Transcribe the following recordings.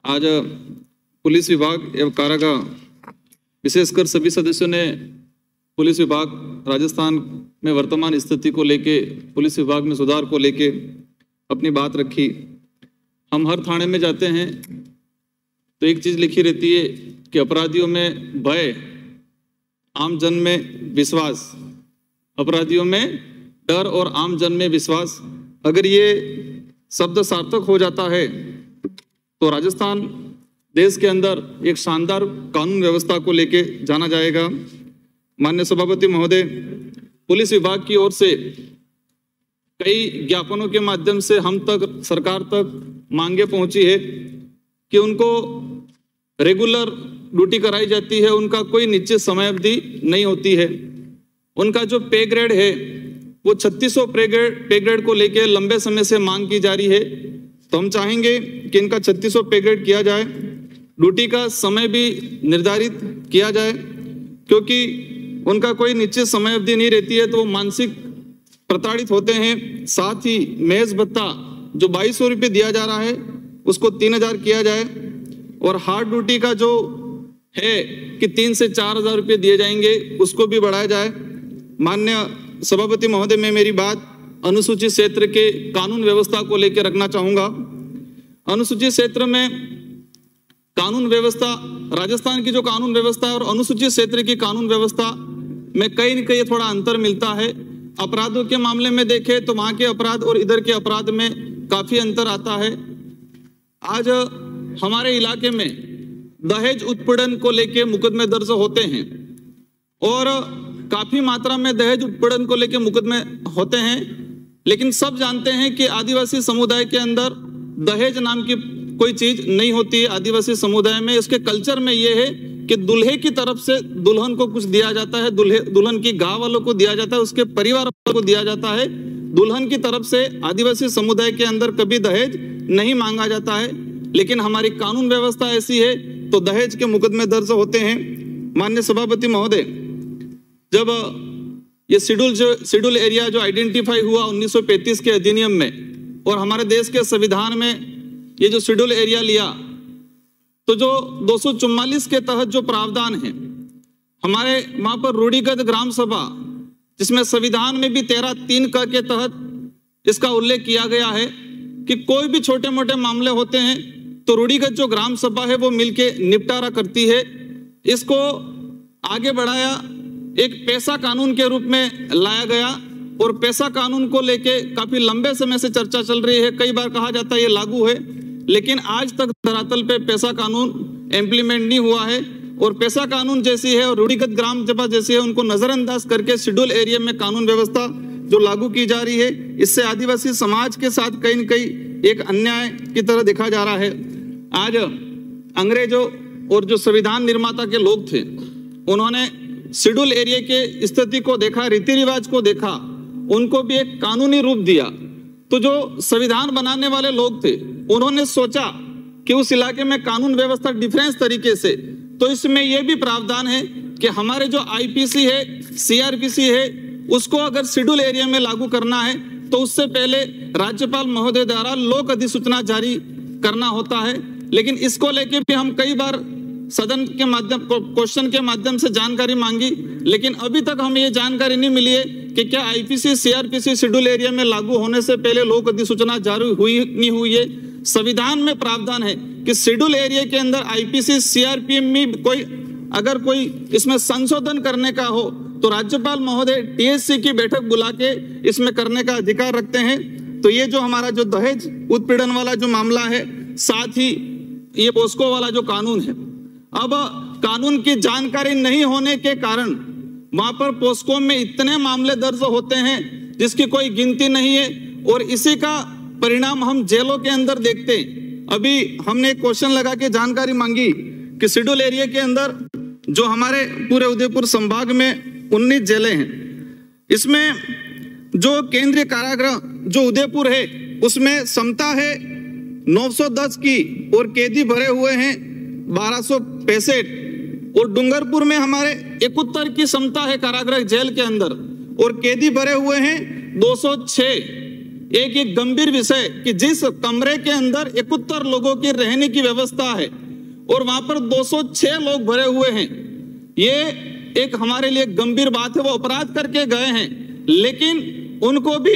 आज पुलिस विभाग एवं कारागार विशेषकर सभी सदस्यों ने पुलिस विभाग राजस्थान में वर्तमान स्थिति को लेके, पुलिस विभाग में सुधार को लेके अपनी बात रखी। हम हर थाने में जाते हैं तो एक चीज लिखी रहती है कि अपराधियों में भय, आम जन में विश्वास। अपराधियों में डर और आम जन में विश्वास, अगर ये शब्द सार्थक हो जाता है तो राजस्थान देश के अंदर एक शानदार कानून व्यवस्था को लेके जाना जाएगा। माननीय सभापति महोदय, पुलिस विभाग की ओर से कई ज्ञापनों के माध्यम से हम तक, सरकार तक मांगे पहुंची है कि उनको रेगुलर ड्यूटी कराई जाती है, उनका कोई निश्चित समय अवधि नहीं होती है। उनका जो पे ग्रेड है वो 3600 पे ग्रेड को लेके लंबे समय से मांग की जा रही है। तो हम चाहेंगे कि इनका 3600 पे ग्रेड किया जाए, ड्यूटी का समय भी निर्धारित किया जाए, क्योंकि उनका कोई निश्चित समय अवधि नहीं रहती है तो वो मानसिक प्रताड़ित होते हैं। साथ ही महज भत्ता जो 2200 रुपये दिया जा रहा है उसको 3000 किया जाए, और हार्ड ड्यूटी का जो है कि 3 से 4000 रुपये दिए जाएंगे उसको भी बढ़ाया जाए। माननीय सभापति महोदय, मैं मेरी बात अनुसूचित क्षेत्र के कानून व्यवस्था को लेकर रखना चाहूंगा। अनुसूचित क्षेत्र में कानून व्यवस्था, राजस्थान की जो कानून व्यवस्था है और अनुसूचित क्षेत्र की कानून व्यवस्था में कहीं न कहीं थोड़ा अंतर मिलता है। अपराधों के मामले में देखें तो वहां के अपराध और इधर के अपराध में काफी अंतर आता है। आज हमारे इलाके में दहेज उत्पीड़न को लेके मुकदमे दर्ज होते हैं और काफी मात्रा में दहेज उत्पीड़न को लेके मुकदमे होते हैं, लेकिन सब जानते हैं कि आदिवासी समुदाय के अंदर दहेज नाम की कोई चीज नहीं होती है। आदिवासी समुदाय में इसके कल्चर में यह है कि दुल्हे की तरफ से दुल्हन को कुछ दिया जाता है, दुल्हन की गांव वालों को दिया जाता है, उसके परिवार वालों को दिया जाता है। दुल्हन की तरफ से आदिवासी समुदाय के अंदर कभी दहेज नहीं मांगा जाता है, लेकिन हमारी कानून व्यवस्था ऐसी है तो दहेज के मुकदमे दर्ज होते हैं। माननीय सभापति महोदय, जब ये शेड्यूल एरिया जो आइडेंटिफाई हुआ 1935 के अधिनियम में और हमारे देश के संविधान में ये जो शेड्यूल एरिया लिया, तो जो 244 के तहत जो प्रावधान है हमारे वहां पर रूढ़िगत ग्राम सभा, जिसमें संविधान में भी 13(3) के तहत इसका उल्लेख किया गया है कि कोई भी छोटे मोटे मामले होते हैं तो रूढ़िगत जो ग्राम सभा है वो मिलके निपटारा करती है। इसको आगे बढ़ाया, एक पैसा कानून के रूप में लाया गया और पैसा कानून को लेके काफी लंबे समय से चर्चा चल रही है। कई बार कहा जाता है ये लागू है, लेकिन आज तक धरातल पे पैसा कानून इम्प्लीमेंट नहीं हुआ है। और पैसा कानून जैसी है और रूढ़िगत ग्राम सभा जैसी है, उनको नजरअंदाज करके शेड्यूल एरिया में कानून व्यवस्था जो लागू की जा रही है, इससे आदिवासी समाज के साथ कहीं न कहीं एक अन्याय की तरह देखा जा रहा है। आज अंग्रेजों और जो संविधान निर्माता के लोग थे, उन्होंने शेड्यूल एरिया के स्थिति को देखा, रीति रिवाज को देखा, उनको भी एक कानूनी रूप दिया। तो जो संविधान बनाने वाले लोग थे उन्होंने सोचा कि उस इलाके में कानून व्यवस्था डिफरेंस तरीके से, तो इसमें यह भी प्रावधान है कि हमारे जो आईपीसी है, सीआरपीसी है, उसको अगर शेड्यूल एरिया में लागू करना है तो उससे पहले राज्यपाल महोदय द्वारा लोक अधिसूचना जारी करना होता है। लेकिन इसको लेके भी हम कई बार सदन के माध्यम, क्वेश्चन के माध्यम से जानकारी मांगी, लेकिन अभी तक हमें ये जानकारी नहीं मिली है कि क्या आईपीसी सीआरपीसी शेड्यूल एरिया में लागू होने से पहले लोक अधिसूचना जारी हुई नहीं हुई है। संविधान में प्रावधान है कि शेड्यूल एरिया के अंदर आईपीसी सीआरपीएम में कोई अगर कोई इसमें संशोधन करने का हो तो राज्यपाल महोदय टीएससी की बैठक बुला के इसमें करने का अधिकार रखते हैं। तो ये जो हमारा जो दहेज उत्पीड़न वाला जो मामला है, साथ ही ये पोस्को वाला जो कानून है, अब कानून की जानकारी नहीं होने के कारण वहां पर पोस्को में इतने मामले दर्ज होते हैं जिसकी कोई गिनती नहीं है, और इसी का परिणाम हम जेलों के अंदर देखते हैं। अभी हमने एक क्वेश्चन लगा के जानकारी मांगी कि शेड्यूल एरिया के अंदर जो हमारे पूरे उदयपुर संभाग में 19 जेलें हैं, इसमें जो केंद्रीय कारागृह जो उदयपुर है उसमें क्षमता है 910 की और कैदी भरे हुए हैं 1265, और डूंगरपुर में हमारे 71 की क्षमता है कारागृह जेल के अंदर और कैदी भरे हुए हैं 206। एक गंभीर विषय कि जिस कमरे के अंदर 71 लोगों की रहने की व्यवस्था है और वहां पर 206 लोग भरे हुए हैं, ये एक हमारे लिए गंभीर बात है। वो अपराध करके गए हैं, लेकिन उनको भी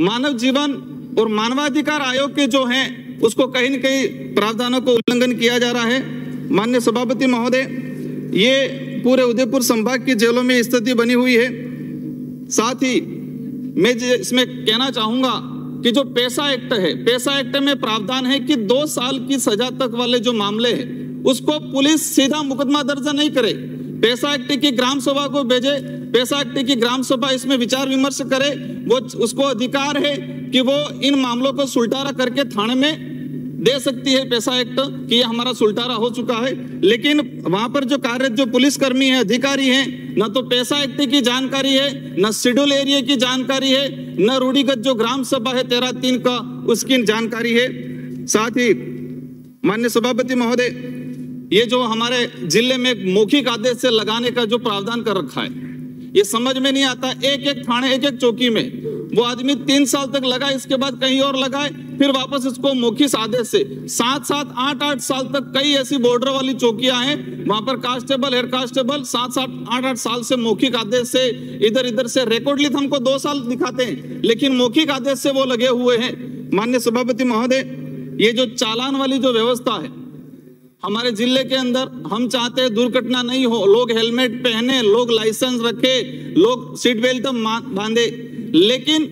मानव जीवन और मानवाधिकार आयोग के जो हैं उसको कहीं न कहीं प्रावधानों को उल्लंघन किया जा रहा है। माननीय सभापति महोदय, ये पूरे उदयपुर संभाग की जेलों में स्थिति बनी हुई है। साथ ही मैं इसमें कहना चाहूंगा कि जो पेशा एक्ट है, पेशा एक्ट में प्रावधान है कि 2 साल की सजा तक वाले जो मामले हैं उसको पुलिस सीधा मुकदमा दर्ज नहीं करे, पेशा एक्ट की ग्राम सभा को भेजे, पेशा एक्ट की ग्राम सभा इसमें विचार विमर्श करे। वो उसको अधिकार है कि वो इन मामलों को सुलटारा करके थाने में दे सकती है पेशा एक्ट कि ये हमारा सुलटारा हो चुका है। लेकिन वहां पर जो कार्यरत जो पुलिसकर्मी है, अधिकारी हैं, न तो पेशा एक्ट की जानकारी है, न शेड्यूल एरिया की जानकारी है, न रूढ़िगत जो ग्राम सभा है 13(3) का उसकी जानकारी है। साथ ही माननीय सभापति महोदय, ये जो हमारे जिले में मौखिक आदेश से लगाने का जो प्रावधान कर रखा है, ये समझ में नहीं आता। एक थाने, एक चौकी में वो आदमी 3 साल तक लगा, इसके बाद कहीं और लगाए, फिर वापस इसको मौखिक आदेश से 7-7, 8-8 साल तक कई ऐसी बॉर्डर वाली चौकियां हैं, वहां पर कांस्टेबल, हेड कांस्टेबल 7-7, 8-8 साल से मौखिक आदेश से इधर से रिकॉर्ड लिख हमको 2 साल दिखाते हैं, लेकिन मौखिक आदेश से वो लगे हुए हैं। माननीय सभापति महोदय, ये जो चालान वाली जो व्यवस्था है हमारे जिले के अंदर, हम चाहते हैं दुर्घटना नहीं हो, लोग हेलमेट पहने, लोग लाइसेंस रखे, लोग सीट बेल्ट बांधे, लेकिन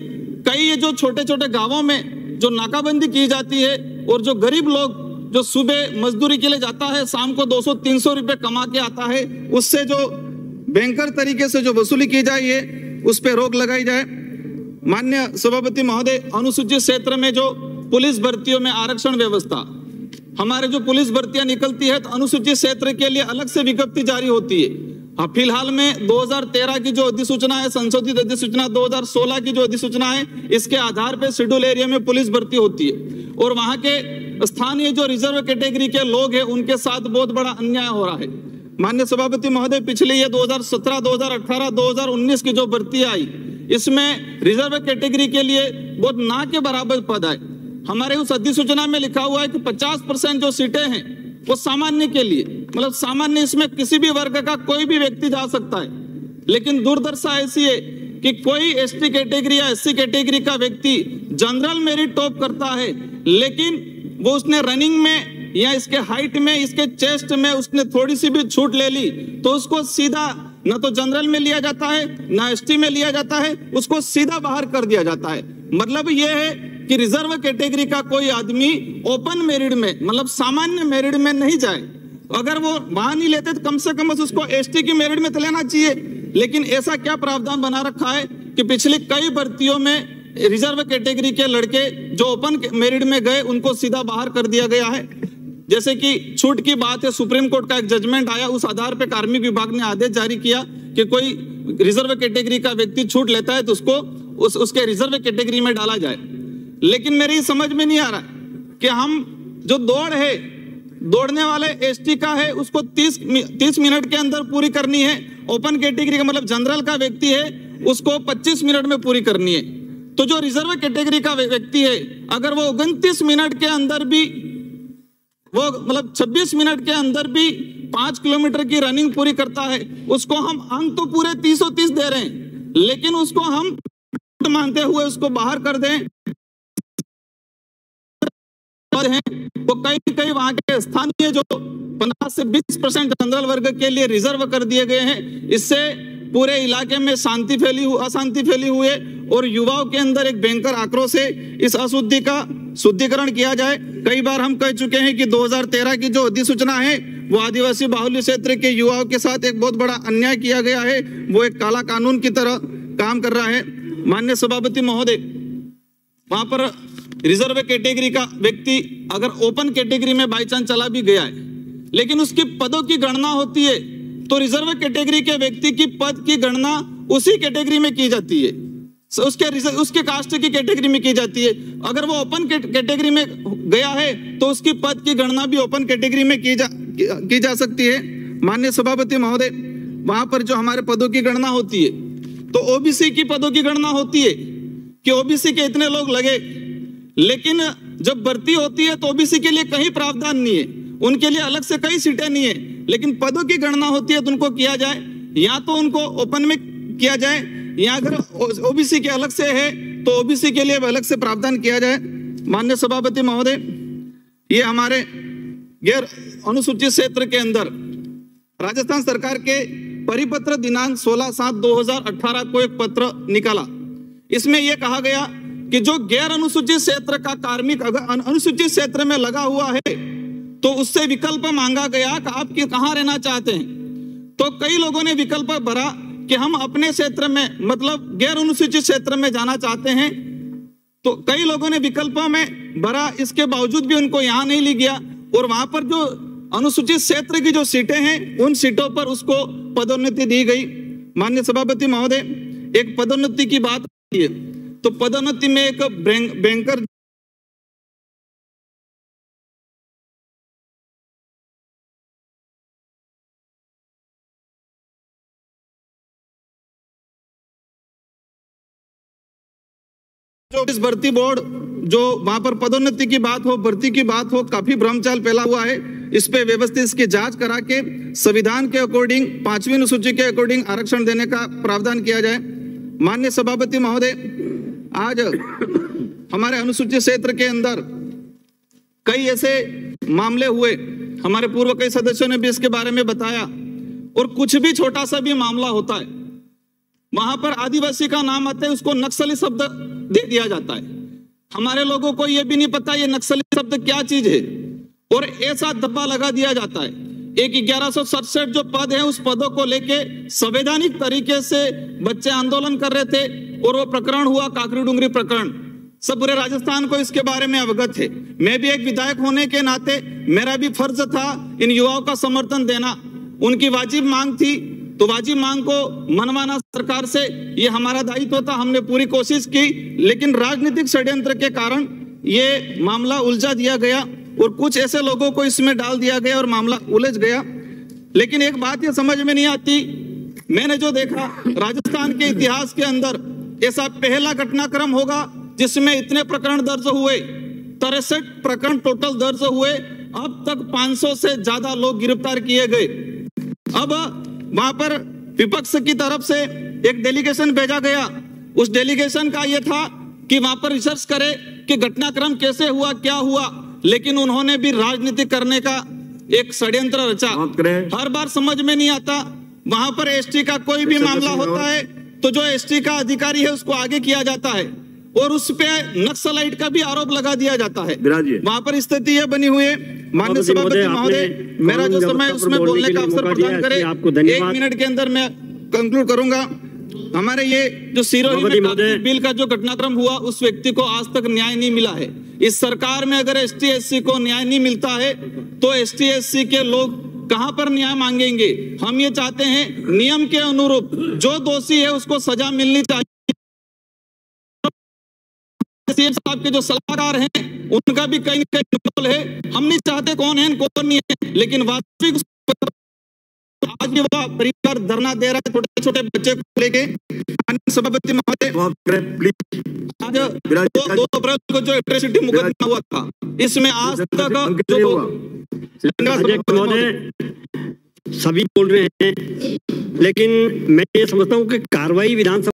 कई ये जो छोटे छोटे गांवों में जो नाकाबंदी की जाती है और जो गरीब लोग जो सुबह मजदूरी के लिए जाता है, शाम को 200-300 रुपए कमा के आता है, उससे जो बैंकर तरीके से जो वसूली की जाए उस पर रोक लगाई जाए। माननीय सभापति महोदय, अनुसूचित क्षेत्र में जो पुलिस भर्तियों में आरक्षण व्यवस्था, हमारे जो पुलिस भर्तियां निकलती है तो अनुसूचित क्षेत्र के लिए अलग से विज्ञप्ति जारी होती है। फिलहाल में 2013 की जो अधिसूचना है, संशोधित अधिसूचना 2016 की जो अधिसूचना है, इसके आधार पर शेड्यूल एरिया में पुलिस भर्ती होती है और वहां के स्थानीय जो रिजर्व कैटेगरी के लोग हैं उनके साथ बहुत बड़ा अन्याय हो रहा है। माननीय सभापति महोदय, पिछले ये 2017, 2018, 2019 की जो भर्ती आई, इसमें रिजर्व कैटेगरी के लिए बहुत ना के बराबर पद आए। हमारे उस अधिसूचना में लिखा हुआ है कि 50% जो सीटें हैं वो सामान्य के लिए, मतलब सामान्य, इसमें किसी भी वर्ग का कोई भी व्यक्ति जा सकता है, लेकिन दुर्दशा ऐसी है कि कोई एसटी कैटेगरी या एससी कैटेगरी का व्यक्ति जनरल मेरिट टॉप करता है, लेकिन वो उसने रनिंग में या इसके हाइट में, इसके चेस्ट में उसने थोड़ी सी भी छूट ले ली तो उसको सीधा न तो जनरल में लिया जाता है, न एसटी में लिया जाता है, उसको सीधा बाहर कर दिया जाता है। मतलब ये है कि रिजर्व कैटेगरी का कोई आदमी ओपन मेरिट में, मतलब सामान्य मेरिट में नहीं जाए। अगर वो वहां नहीं लेते तो कम से कम उसको एसटी की मेरिट में तो लेना चाहिए, लेकिन ऐसा क्या प्रावधान बना रखा है कि पिछली कई भर्तियों में रिजर्व कैटेगरी के लड़के जो ओपन मेरिट में गए उनको सीधा बाहर कर दिया गया है। जैसे कि छूट की बात है, सुप्रीम कोर्ट का एक जजमेंट आया, उस आधार पर कार्मिक विभाग ने आदेश जारी किया कि कोई रिजर्व कैटेगरी का व्यक्ति छूट लेता है तो उसको उसके रिजर्व कैटेगरी में डाला जाए। लेकिन मेरी समझ में नहीं आ रहा कि हम जो दौड़ है, दौड़ने वाले एसटी का है उसको 30 मिनट के अंदर पूरी करनी है, ओपन कैटेगरी का मतलब जनरल का व्यक्ति है उसको 25 मिनट में पूरी करनी है। तो जो रिजर्व कैटेगरी का व्यक्ति है अगर वो 29 मिनट के अंदर भी, वो मतलब 26 मिनट के अंदर भी 5 किलोमीटर की रनिंग पूरी करता है, उसको हम अंक तो पूरे 330 दे रहे हैं, लेकिन उसको हम मानते हुए उसको बाहर कर दें हैं, वो कई वहां के स्थानीय जो 15 से 20% जनरल वर्ग के लिए रिजर्व कर दिए गए हैं। इससे पूरे इलाके में अशांति फैली हुई है और युवाओं के अंदर एक भयंकर आक्रोश है। इस अशुद्धि का शुद्धिकरण किया जाए। कई बार हम कह चुके हैं कि 2013 की जो अधिसूचना है वो आदिवासी बाहुल्य क्षेत्र के युवाओं के साथ एक बहुत बड़ा अन्याय किया गया है, वो एक काला कानून की तरह काम कर रहा है। माननीय सभापति महोदय, वहां पर रिजर्व कैटेगरी का व्यक्ति अगर ओपन कैटेगरी में बाई चांस चला भी गया है, लेकिन उसकी पदों की गणना होती है तो रिजर्व कैटेगरी के व्यक्ति की पद की गणना उसी कैटेगरी में की जाती है, उसके कास्ट की कैटेगरी में की जाती है। अगर वो ओपन कैटेगरी में गया है तो उसकी पद की गणना भी ओपन कैटेगरी में की जा सकती है। माननीय सभापति महोदय, वहां पर जो हमारे पदों की गणना होती है तो ओबीसी की पदों की गणना होती है, कि ओबीसी के इतने लोग लगे, लेकिन जब भर्ती होती है तो ओबीसी के लिए कहीं प्रावधान नहीं है, उनके लिए अलग से कई सीटें नहीं है, लेकिन पदों की गणना होती है तो उनको किया जाए, या तो उनको ओपन में किया जाए, या अगर ओबीसी के अलग से है तो ओबीसी के लिए अलग से प्रावधान किया जाए। माननीय सभापति महोदय, ये हमारे गैर अनुसूचित क्षेत्र के अंदर राजस्थान सरकार के परिपत्र दिनांक 16/7/2018 को एक पत्र निकाला। इसमें यह कहा गया कि जो गैर अनुसूचित क्षेत्र का कार्मिक अगर अनुसूचित क्षेत्र में लगा हुआ है तो उससे विकल्प मांगा गया कि आप कहाँ रहना चाहते हैं। तो कई लोगों ने विकल्प भरा कि हम अपने क्षेत्र में मतलब गैर अनुसूचित क्षेत्र में जाना चाहते हैं, तो कई लोगों ने विकल्प में भरा, इसके बावजूद भी उनको यहाँ नहीं ली गया, और वहां पर जो अनुसूचित क्षेत्र की जो सीटें हैं उन सीटों पर उसको पदोन्नति दी गई। माननीय सभापति महोदय, एक पदोन्नति की बात है तो पदोन्नति में एक बैंकर जो इस भर्ती बोर्ड जो वहां पर पदोन्नति की बात हो, भर्ती की बात हो, काफी भ्रमचाल फैला हुआ है। इस पे व्यवस्थित इसकी जांच करा के संविधान के अकॉर्डिंग 5वीं अनुसूची के अकॉर्डिंग आरक्षण देने का प्रावधान किया जाए। माननीय सभापति महोदय, आज हमारे अनुसूचित क्षेत्र के अंदर कई ऐसे मामले हुए, हमारे पूर्व कई सदस्यों ने भी इसके बारे में बताया, और कुछ भी छोटा सा भी मामला होता है वहां पर आदिवासी का नाम आता है, उसको नक्सली शब्द दे दिया जाता है। हमारे लोगों को यह भी नहीं पता ये नक्सली शब्द क्या चीज है, और ऐसा धब्बा लगा दिया जाता है। एक 1167 जो पद है उस पदों को लेके संवैधानिक तरीके से बच्चे आंदोलन कर रहे थे, और वो प्रकरण हुआ काकरी डूंगरी प्रकरण। सब पूरे राजस्थान को इसके बारे में अवगत है। मैं भी एक विधायक होने के नाते मेरा भी फर्ज था इन युवाओं का समर्थन देना। उनकी वाजिब मांग थी तो वाजिब मांग को मनवाना सरकार से ये हमारा दायित्व था, हमने पूरी कोशिश की, लेकिन राजनीतिक षड्यंत्र के कारण ये मामला उलझा दिया गया और कुछ ऐसे लोगों को इसमें डाल दिया गया और मामला उलझ गया। लेकिन एक बात ये समझ में नहीं आती, मैंने जो देखा राजस्थान के इतिहास के अंदर ऐसा पहला घटनाक्रम होगा जिसमें इतने प्रकरण दर्ज हुए, 63 प्रकरण टोटल दर्ज हुए। अब तक 500 से ज्यादा लोग गिरफ्तार किए गए। अब वहां पर विपक्ष की तरफ से एक डेलीगेशन भेजा गया। उस डेलीगेशन का यह था कि वहां पर रिसर्च करे कि घटनाक्रम कैसे हुआ, क्या हुआ, लेकिन उन्होंने भी राजनीति करने का एक षड्यंत्र रचा। हर बार समझ में नहीं आता, वहां पर एसटी का कोई भी मामला होता है तो जो एसटी का अधिकारी है उसको आगे किया जाता है और उस पे नक्सलाइट का भी आरोप लगा दिया जाता है। वहां पर स्थिति यह बनी हुई है। माननीय सभापति महोदय, मेरा जो समय उसमें बोलने का अवसर प्रदान करें, 1 मिनट के अंदर मैं कंक्लूड करूंगा। हमारे ये जो सिरोही में बिल का जो घटनाक्रम हुआ उस व्यक्ति को आज तक न्याय नहीं मिला है। इस सरकार में अगर एसटी एससी को न्याय नहीं मिलता है तो एसटी एससी के लोग कहां पर न्याय मांगेंगे। हम ये चाहते हैं नियम के अनुरूप जो दोषी है उसको सजा मिलनी चाहिए। सीएम साहब के जो सलाहकार हैं उनका भी कहीं न कहीं रोल है। हम नहीं चाहते कौन है कौन नहीं है, लेकिन वास्तविक आज भी वह परिवार धरना दे रहा है छोटे छोटे बच्चे को लेके। सभापति महोदय, आज 2 अप्रैल को जो इलेक्ट्रिसिटी मुकदमा हुआ था इसमें आज तक सभी बोल रहे हैं, लेकिन मैं ये समझता हूँ कि कार्रवाई विधानसभा